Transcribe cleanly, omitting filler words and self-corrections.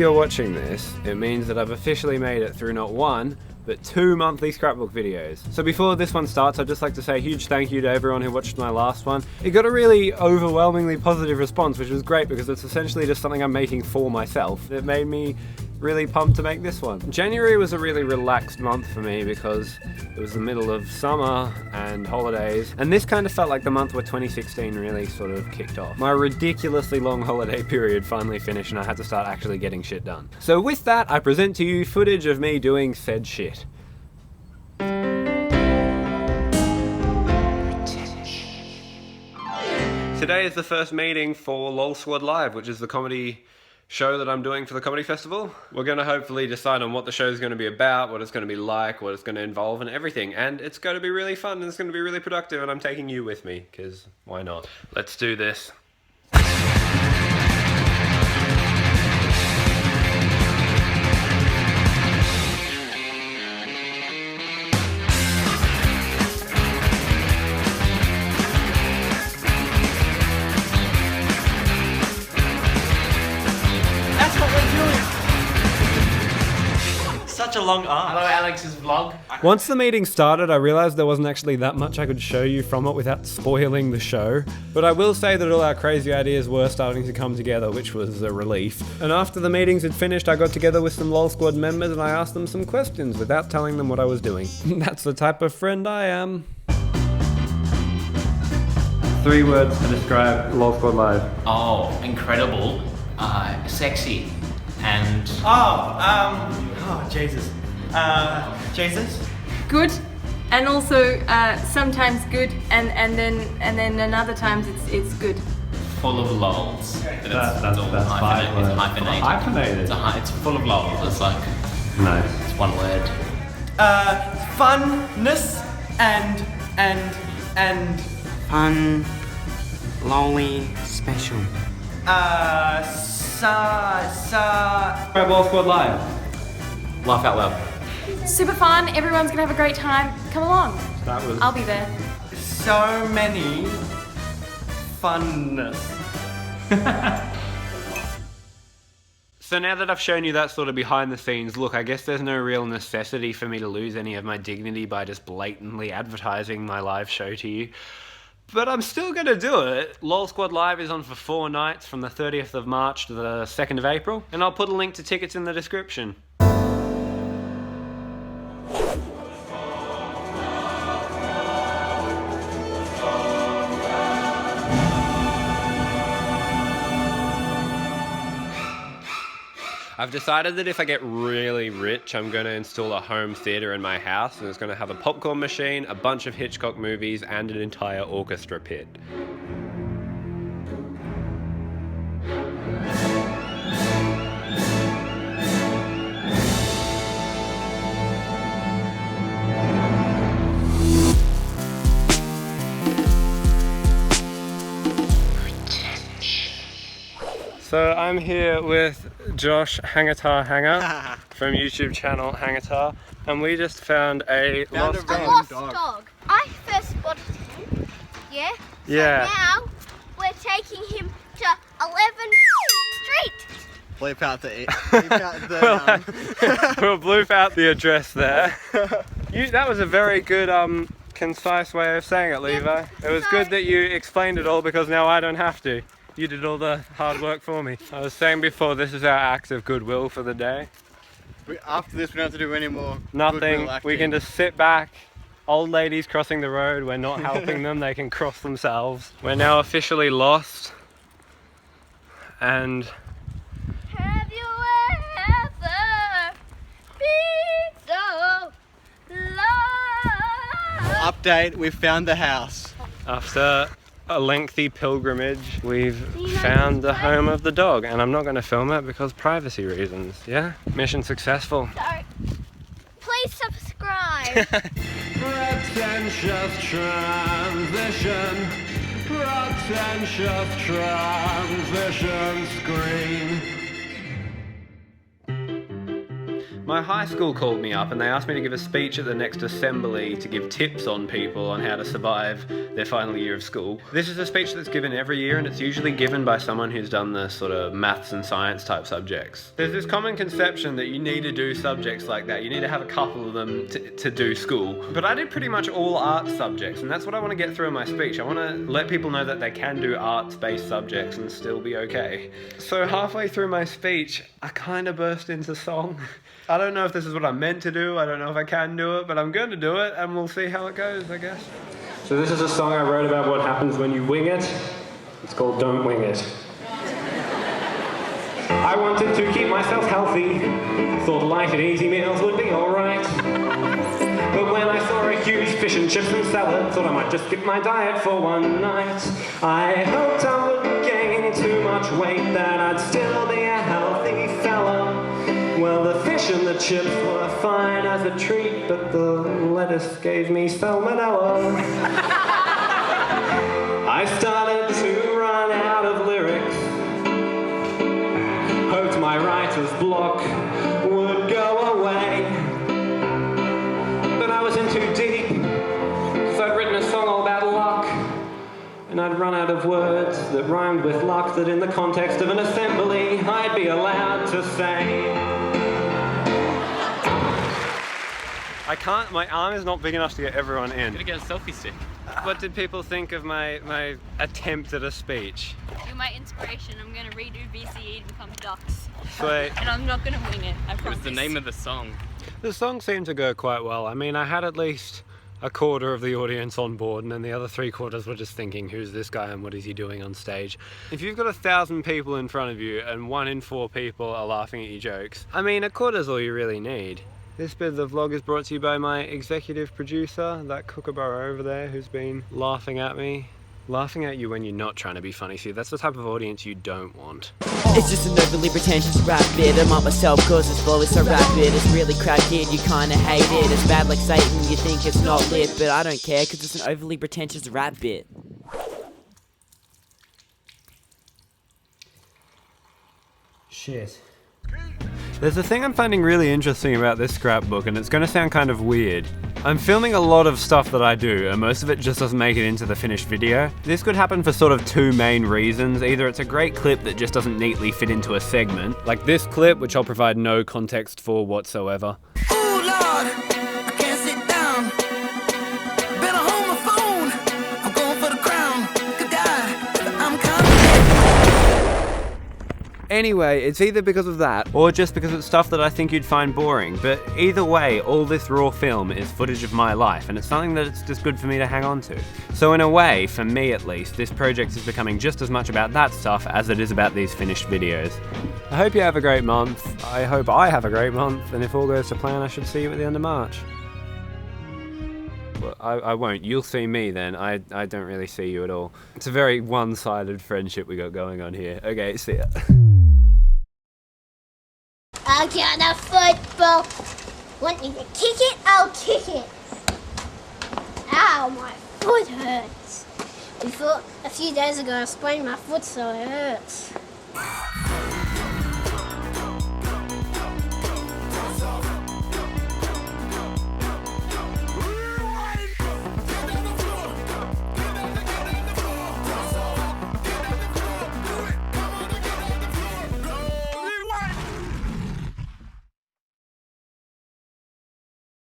you're watching this, it means that I've officially made it through not one, but 2 monthly scrapbook videos. So before this one starts, I'd just like to say a huge thank you to everyone who watched my last one. It got a really overwhelmingly positive response, which was great because it's essentially just something I'm making for myself. It made me really pumped to make this one. January was a really relaxed month for me because it was the middle of summer and holidays, and this kind of felt like the month where 2016 really sort of kicked off. My ridiculously long holiday period finally finished and I had to start actually getting shit done. So with that, I present to you footage of me doing said shit. Today is the first meeting for LOL Squad Live, which is the comedy show that I'm doing for the comedy festival. We're going to hopefully decide on what the show is going to be about, what it's going to be like, what it's going to involve and everything. And it's going to be really fun and it's going to be really productive and I'm taking you with me, because why not? Let's do this. Such a long arc. Hello, Alex's vlog. Once the meeting started, I realized there wasn't actually that much I could show you from it without spoiling the show. But I will say that all our crazy ideas were starting to come together, which was a relief. And after the meetings had finished, I got together with some LOL Squad members and I asked them some questions without telling them what I was doing. That's the type of friend I am. 3 words to describe LOL Squad Live. Oh, incredible. Sexy. And... Oh, Jesus. Jesus? Good, and also sometimes good, and then another times it's good. full of lols. That's 5 words. It's hyphenated. Hyphenated? It's full of lols. It's like... Nice. It's one word. Funness and... Fun, lolly, special. Alright, LOL Squad Live. Laugh out loud. Super fun, everyone's gonna have a great time. Come along. That was... I'll be there. So many funness. So now that I've shown you that sort of behind the scenes look, I guess there's no real necessity for me to lose any of my dignity by just blatantly advertising my live show to you. But I'm still gonna do it. LOL Squad Live is on for 4 nights from the 30th of March to the 2nd of April, and I'll put a link to tickets in the description. I've decided that if I get really rich, I'm going to install a home theatre in my house, and it's going to have a popcorn machine, a bunch of Hitchcock movies, and an entire orchestra pit. So I'm here with Josh Hangatar Hanger from YouTube channel Hangatar, and we just found a lost dog. I first spotted him. Yeah. Yeah. So now we're taking him to 11 Street. Bleep out the... We'll bleep out the address there. That was a very good concise way of saying it, Levi. It was good that you explained it all because now I don't have to. You did all the hard work for me. I was saying before, this is our act of goodwill for the day. After this, we don't have to do any more. Nothing. We can just sit back. Old ladies crossing the road, we're not helping them, they can cross themselves. We're now officially lost. And... Have you ever been so lost? Update, we found the house. after a lengthy pilgrimage, we've found the home of the dog, and I'm not going to film it because privacy reasons. Yeah? Mission successful. So, please subscribe. Pretentious transition. Pretentious transition screen. My high school called me up and they asked me to give a speech at the next assembly to give tips on people on how to survive their final year of school. This is a speech that's given every year and it's usually given by someone who's done the sort of maths and science type subjects. There's this common conception that you need to do subjects like that. You need to have a couple of them to do school. But I did pretty much all art subjects and that's what I want to get through in my speech. I want to let people know that they can do arts-based subjects and still be okay. So halfway through my speech, I kind of burst into song. I don't know if this is what I'm meant to do, I don't know if I can do it, but I'm going to do it and we'll see how it goes, I guess. So this is a song I wrote about what happens when you wing it. It's called Don't Wing It. I wanted to keep myself healthy, thought light and easy meals would be alright. But when I saw a huge fish and chips and salad, thought I might just skip my diet for one night. I hoped I wouldn't gain too much weight, that I'd still be a healthy fella. Well, the fish and the chips were fine as a treat, but the lettuce gave me salmonella. I started to run out of lyrics, hoped my writer's block would go away. But I was in too deep, because I'd written a song all about luck, and I'd run out of words that rhymed with luck that in the context of an assembly I'd be allowed to say. I can't, my arm is not big enough to get everyone in. Gonna get a selfie stick. What did people think of my attempt at a speech? You're my inspiration. I'm gonna redo BCE to become ducks. Sweet. And I'm not gonna wing it, I promise. What's the name of the song? The song seemed to go quite well. I mean, I had at least a quarter of the audience on board and then the other 3/4 were just thinking, who's this guy and what is he doing on stage? If you've got 1,000 people in front of you and 1 in 4 people are laughing at your jokes, I mean, a quarter's all you really need. This bit of the vlog is brought to you by my executive producer, that kookaburra over there who's been laughing at me. Laughing at you when you're not trying to be funny. See, that's the type of audience you don't want. It's just an overly pretentious rap bit. I'm up myself cause this flow is so rapid. It's really cracked in, you kinda hate it. It's bad like Satan, you think it's not lit. But I don't care cause it's an overly pretentious rap bit. Shit. There's a thing I'm finding really interesting about this scrapbook, and it's going to sound kind of weird. I'm filming a lot of stuff that I do, and most of it just doesn't make it into the finished video. This could happen for sort of 2 main reasons. Either it's a great clip that just doesn't neatly fit into a segment, like this clip, which I'll provide no context for whatsoever. Oh Lord, I can't sit down. Better hold my phone. I'm going for the crown. Could die. I'm coming. Anyway, it's either because of that, or just because it's stuff that I think you'd find boring, but either way, all this raw film is footage of my life, and it's something that it's just good for me to hang on to. So in a way, for me at least, this project is becoming just as much about that stuff as it is about these finished videos. I hope you have a great month, I hope I have a great month, and if all goes to plan, I should see you at the end of March. Well, I won't. You'll see me then. I don't really see you at all. It's a very one-sided friendship we got going on here. Okay, see ya. I got a football. Want me to kick it? I'll kick it. Ow, my foot hurts. A few days ago I sprained my foot, so it hurts.